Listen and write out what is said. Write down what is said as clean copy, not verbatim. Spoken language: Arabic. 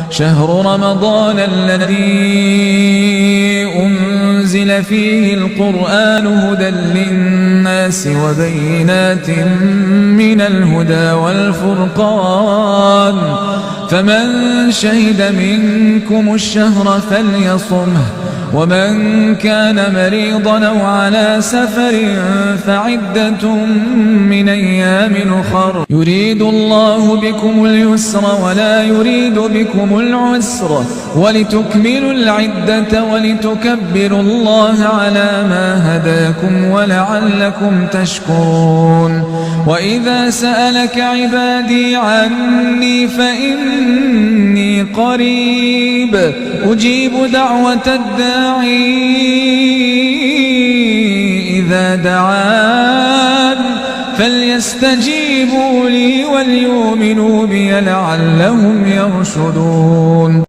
شهر رمضان الذي أنزل فيه القرآن هدى للناس وبينات من الهدى والفرقان فمن شهد منكم الشهر فليصمه ومن كان مريضا أو على سفر فعدة من أيام أخر يريد الله بكم اليسر ولا يريد بكم العسر ولتكملوا العدة ولتكبروا الله على ما هداكم ولعلكم تشكرون وإذا سألك عبادي عني فإني قريب أجيب دعوة الداعي إذا دعان فليستجيبوا لي وليؤمنوا بي لعلهم يرشدون